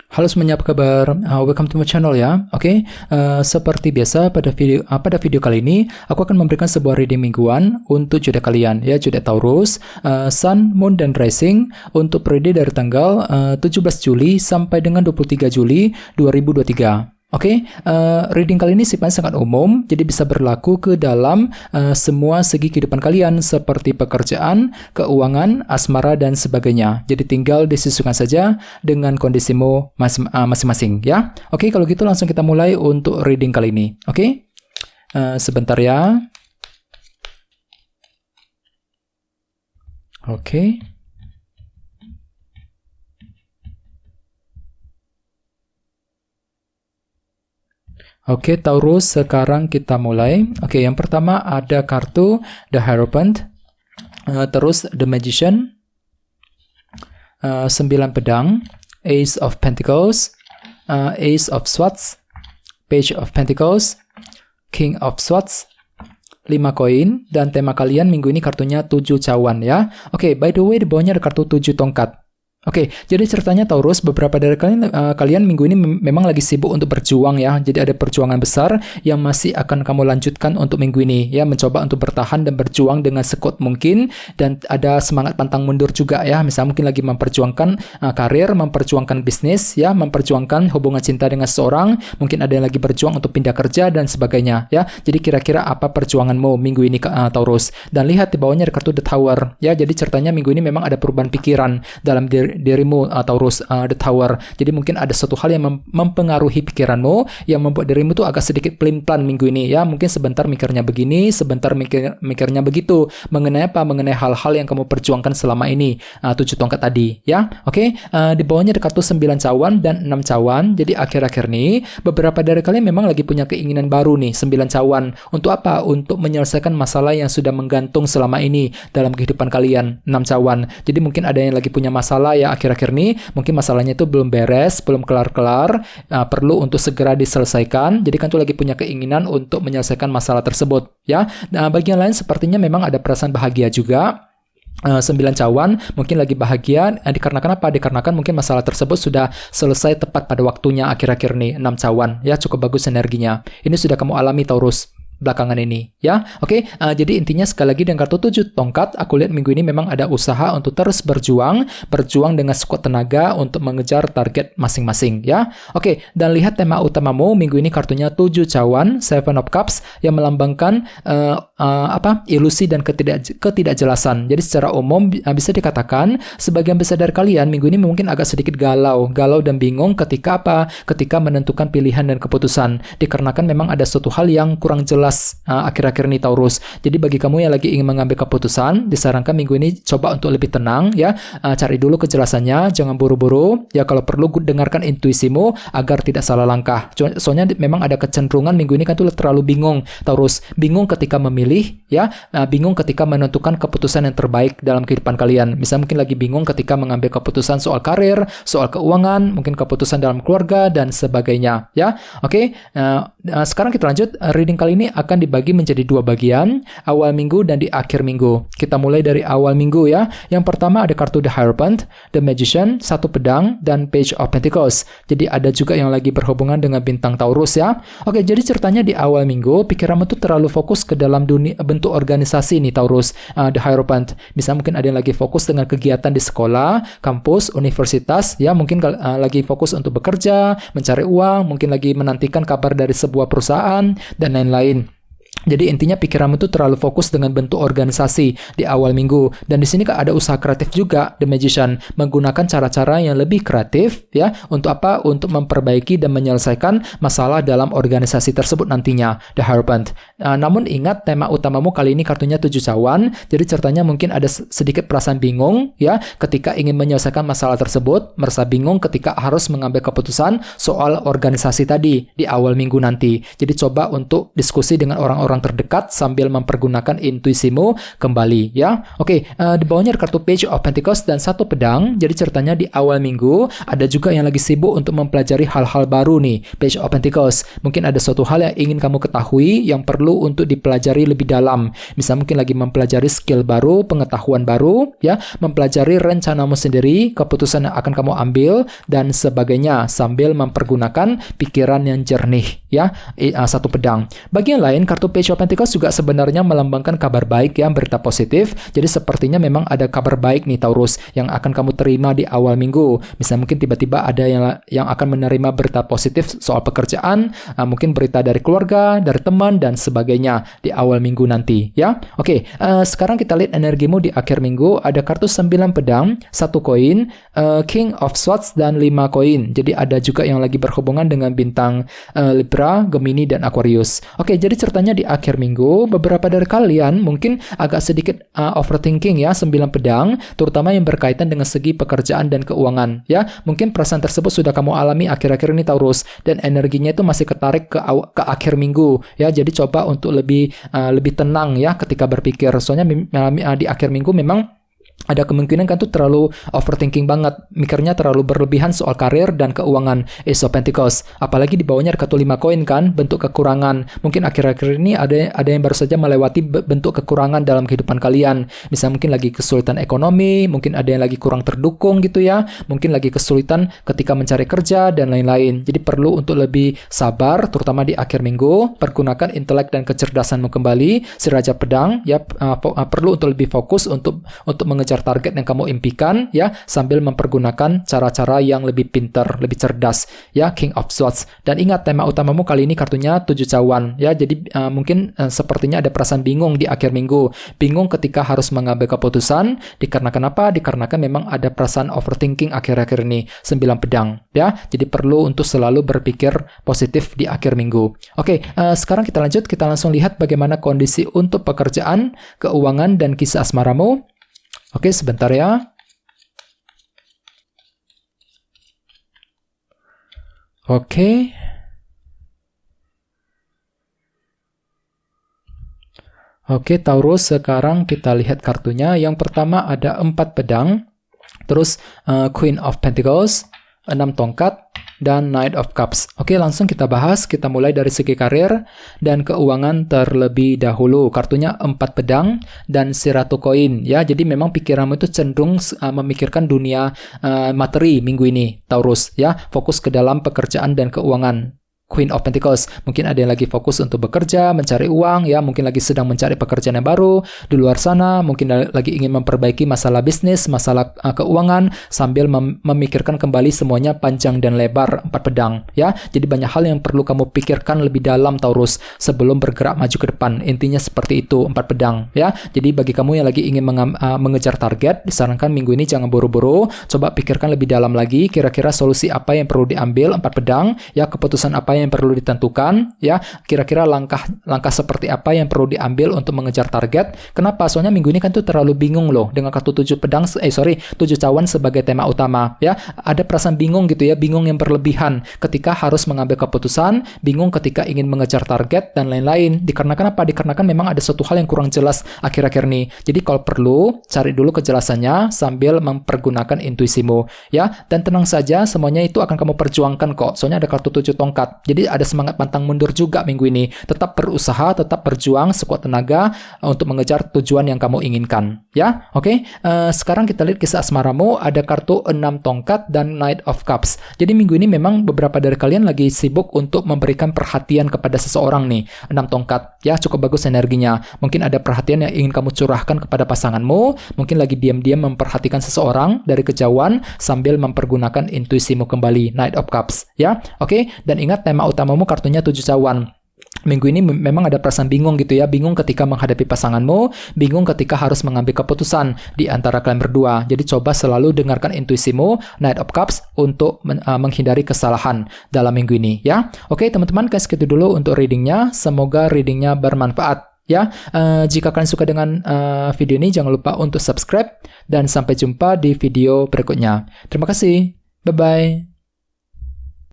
Halo semuanya, apa kabar? Welcome to my channel ya. Oke, seperti biasa pada video kali ini aku akan memberikan sebuah reading mingguan untuk zodiak kalian ya, zodiak Taurus, Sun, Moon dan Rising untuk periode dari tanggal 17 Juli sampai dengan 23 Juli 2023. Oke, reading kali ini sifatnya sangat umum, jadi bisa berlaku ke dalam semua segi kehidupan kalian seperti pekerjaan, keuangan, asmara, dan sebagainya. Jadi tinggal disesuaikan saja dengan kondisimu masing-masing ya. Oke, kalau gitu langsung kita mulai untuk reading kali ini. Oke, sebentar ya. Oke. Oke, Taurus, sekarang kita mulai. Oke, yang pertama ada kartu The Hierophant, terus The Magician, 9 pedang, Ace of Pentacles, Ace of Swords, Page of Pentacles, King of Swords, 5 koin, dan tema kalian minggu ini kartunya 7 cawan ya. Oke, by the way di bawahnya ada kartu 7 tongkat. Oke, jadi ceritanya Taurus, beberapa dari kalian minggu ini memang lagi sibuk untuk berjuang ya. Jadi ada perjuangan besar yang masih akan kamu lanjutkan untuk minggu ini ya, mencoba untuk bertahan dan berjuang dengan sekuat mungkin, dan ada semangat pantang mundur juga ya. Misalnya mungkin lagi memperjuangkan karir, memperjuangkan bisnis ya, memperjuangkan hubungan cinta dengan seseorang, mungkin ada yang lagi berjuang untuk pindah kerja dan sebagainya ya. Jadi kira-kira apa perjuanganmu minggu ini Taurus? Dan lihat di bawahnya ada kartu The Tower ya. Jadi ceritanya minggu ini memang ada perubahan pikiran dalam dirimu Taurus, The Tower. Jadi mungkin ada suatu hal yang mempengaruhi pikiranmu yang membuat dirimu tuh agak sedikit pelin-pelan minggu ini ya. Mungkin sebentar mikirnya begini, sebentar mikirnya begitu. Mengenai apa? Mengenai hal-hal yang kamu perjuangkan selama ini, 7 tongkat tadi ya. Oke, di bawahnya ada kartu 9 cawan dan 6 cawan. Jadi akhir-akhir ini beberapa dari kalian memang lagi punya keinginan baru nih, 9 cawan. Untuk apa? Untuk menyelesaikan masalah yang sudah menggantung selama ini dalam kehidupan kalian, 6 cawan. Jadi mungkin ada yang lagi punya masalah ya akhir-akhir ini, mungkin masalahnya itu belum beres, belum kelar-kelar, perlu untuk segera diselesaikan. Jadi kan tuh lagi punya keinginan untuk menyelesaikan masalah tersebut ya. Nah, bagi yang lain sepertinya memang ada perasaan bahagia juga. 9 cawan mungkin lagi bahagia dikarenakan apa? Dikarenakan mungkin masalah tersebut sudah selesai tepat pada waktunya akhir-akhir ini. 6 cawan ya, cukup bagus energinya. Ini sudah kamu alami Taurus belakangan ini ya. Oke, jadi intinya sekali lagi dengan kartu 7 tongkat, aku lihat minggu ini memang ada usaha untuk terus berjuang dengan sekuat tenaga untuk mengejar target masing-masing ya. Oke, dan lihat tema utamamu minggu ini kartunya 7 cawan, 7 of Cups, yang melambangkan ilusi dan ketidakjelasan. Jadi secara umum bisa dikatakan sebagian besar dari kalian minggu ini mungkin agak sedikit galau dan bingung ketika ketika menentukan pilihan dan keputusan, dikarenakan memang ada suatu hal yang kurang jelas akhir-akhir ini Taurus. Jadi bagi kamu yang lagi ingin mengambil keputusan, disarankan minggu ini coba untuk lebih tenang ya, cari dulu kejelasannya, jangan buru-buru ya. Kalau perlu dengarkan intuisimu agar tidak salah langkah. Soalnya memang ada kecenderungan minggu ini kan tuh terlalu bingung Taurus, bingung ketika memilih ya, bingung ketika menentukan keputusan yang terbaik dalam kehidupan kalian. Misalnya mungkin lagi bingung ketika mengambil keputusan soal karir, soal keuangan, mungkin keputusan dalam keluarga dan sebagainya ya. Oke, sekarang kita lanjut. Reading kali ini akan dibagi menjadi 2 bagian, awal minggu dan di akhir minggu. Kita mulai dari awal minggu ya. Yang pertama ada kartu The Hierophant, The Magician, 1 pedang, dan Page of Pentacles. Jadi ada juga yang lagi berhubungan dengan bintang Taurus ya. Oke, jadi ceritanya di awal minggu pikiranmu tuh terlalu fokus ke dalam dunia bentuk organisasi nih Taurus, The Hierophant. Misalnya mungkin ada yang lagi fokus dengan kegiatan di sekolah, kampus, universitas ya. Mungkin lagi fokus untuk bekerja, mencari uang, mungkin lagi menantikan kabar dari sebuah perusahaan dan lain-lain. Jadi intinya pikiranmu itu terlalu fokus dengan bentuk organisasi di awal minggu. Dan di sini ada usaha kreatif juga, The Magician, menggunakan cara-cara yang lebih kreatif ya. Untuk apa? Untuk memperbaiki dan menyelesaikan masalah dalam organisasi tersebut nantinya, The Hierophant. Namun ingat, tema utamamu kali ini kartunya 7 cawan. Jadi ceritanya mungkin ada sedikit perasaan bingung ya ketika ingin menyelesaikan masalah tersebut, merasa bingung ketika harus mengambil keputusan soal organisasi tadi di awal minggu nanti. Jadi coba untuk diskusi dengan orang-orang seseorang terdekat sambil mempergunakan intuisimu kembali, ya. Oke, di bawahnya ada kartu Page of Pentacles dan satu pedang. Jadi ceritanya di awal minggu ada juga yang lagi sibuk untuk mempelajari hal-hal baru nih, Page of Pentacles. Mungkin ada suatu hal yang ingin kamu ketahui yang perlu untuk dipelajari lebih dalam. Misal mungkin lagi mempelajari skill baru, pengetahuan baru, ya, mempelajari rencanamu sendiri, keputusan yang akan kamu ambil dan sebagainya sambil mempergunakan pikiran yang jernih, ya. Satu pedang. Bagi yang lain, kartu Page of Pentacles juga sebenarnya melambangkan kabar baik, ya, berita positif. Jadi sepertinya memang ada kabar baik nih Taurus yang akan kamu terima di awal minggu. Misalnya mungkin tiba-tiba ada yang akan menerima berita positif soal pekerjaan, mungkin berita dari keluarga, dari teman dan sebagainya di awal minggu nanti, ya. Oke, sekarang kita lihat energimu di akhir minggu. Ada kartu 9 pedang, 1 koin, King of Swords dan 5 koin. Jadi ada juga yang lagi berhubungan dengan bintang Libra, Gemini dan Aquarius. Oke, jadi ceritanya di akhir minggu beberapa dari kalian mungkin agak sedikit overthinking, ya, 9 pedang, terutama yang berkaitan dengan segi pekerjaan dan keuangan, ya. Mungkin perasaan tersebut sudah kamu alami akhir-akhir ini Taurus dan energinya itu masih ketarik ke akhir minggu, ya. Jadi coba untuk lebih tenang, ya, ketika berpikir. Soalnya di akhir minggu memang ada kemungkinan kan tuh terlalu overthinking banget, mikirnya terlalu berlebihan soal karir dan keuangan, Ace of Pentacles. Apalagi di bawahnya ada kartu 5 koin kan, bentuk kekurangan. Mungkin akhir-akhir ini ada yang baru saja melewati bentuk kekurangan dalam kehidupan kalian. Misalnya mungkin lagi kesulitan ekonomi, mungkin ada yang lagi kurang terdukung gitu, ya. Mungkin lagi kesulitan ketika mencari kerja dan lain-lain. Jadi perlu untuk lebih sabar, terutama di akhir minggu. Pergunakan intelek dan kecerdasanmu kembali, si Raja Pedang, ya. Perlu untuk lebih fokus untuk mengejar target yang kamu impikan, ya, sambil mempergunakan cara-cara yang lebih pintar, lebih cerdas, ya, King of Swords. Dan ingat, tema utamamu kali ini kartunya 7 cawan, ya. Jadi mungkin sepertinya ada perasaan bingung di akhir minggu, bingung ketika harus mengambil keputusan. Dikarenakan apa? Dikarenakan memang ada perasaan overthinking akhir-akhir ini, 9 pedang, ya. Jadi perlu untuk selalu berpikir positif di akhir minggu. Oke, sekarang kita langsung lihat bagaimana kondisi untuk pekerjaan, keuangan dan kisah asmaramu. Oke, sebentar ya. Oke. Oke, Taurus, sekarang kita lihat kartunya. Yang pertama ada 4 pedang, terus Queen of Pentacles, 6 tongkat, dan Knight of Cups. Oke, langsung kita bahas. Kita mulai dari segi karir dan keuangan terlebih dahulu. Kartunya 4 pedang dan si Ratu koin, ya. Jadi memang pikiranmu itu cenderung memikirkan dunia materi minggu ini, Taurus, ya. Fokus ke dalam pekerjaan dan keuangan. Queen of Pentacles, mungkin ada yang lagi fokus untuk bekerja, mencari uang, ya, mungkin lagi sedang mencari pekerjaan yang baru di luar sana, mungkin lagi ingin memperbaiki masalah bisnis, masalah keuangan, sambil memikirkan kembali semuanya panjang dan lebar, 4 pedang, ya. Jadi banyak hal yang perlu kamu pikirkan lebih dalam, Taurus, sebelum bergerak maju ke depan. Intinya seperti itu, 4 pedang, ya. Jadi bagi kamu yang lagi ingin mengejar target, disarankan minggu ini jangan buru-buru, coba pikirkan lebih dalam lagi, kira-kira solusi apa yang perlu diambil, 4 pedang, ya, keputusan apa yang perlu ditentukan, ya, kira-kira langkah seperti apa yang perlu diambil untuk mengejar target. Kenapa? Soalnya minggu ini kan tuh terlalu bingung loh dengan kartu 7 cawan sebagai tema utama, ya. Ada perasaan bingung gitu, ya, bingung yang berlebihan ketika harus mengambil keputusan, bingung ketika ingin mengejar target dan lain-lain. Dikarenakan apa? Dikarenakan memang ada suatu hal yang kurang jelas akhir-akhir ini. Jadi kalau perlu cari dulu kejelasannya sambil mempergunakan intuisimu, ya. Dan tenang saja, semuanya itu akan kamu perjuangkan kok. Soalnya ada kartu 7 tongkat. Jadi ada semangat pantang mundur juga minggu ini. Tetap berusaha, tetap berjuang sekuat tenaga untuk mengejar tujuan yang kamu inginkan, ya. Oke, sekarang kita lihat kisah asmaramu. Ada kartu 6 tongkat dan Knight of Cups. Jadi minggu ini memang beberapa dari kalian lagi sibuk untuk memberikan perhatian kepada seseorang nih. 6 tongkat, ya, cukup bagus energinya. Mungkin ada perhatian yang ingin kamu curahkan kepada pasanganmu. Mungkin lagi diam-diam memperhatikan seseorang dari kejauhan sambil mempergunakan intuisimu kembali, Knight of Cups, ya. Oke, dan ingat tema utamamu kartunya 7 cawan. Minggu ini memang ada perasaan bingung gitu, ya. Bingung ketika menghadapi pasanganmu, bingung ketika harus mengambil keputusan di antara kalian berdua. Jadi coba selalu dengarkan intuisimu, Knight of Cups, untuk menghindari kesalahan dalam minggu ini, ya. Oke, teman-teman, segitu dulu untuk readingnya. Semoga readingnya bermanfaat, ya. Jika kalian suka dengan video ini, jangan lupa untuk subscribe dan sampai jumpa di video berikutnya. Terima kasih. Bye-bye.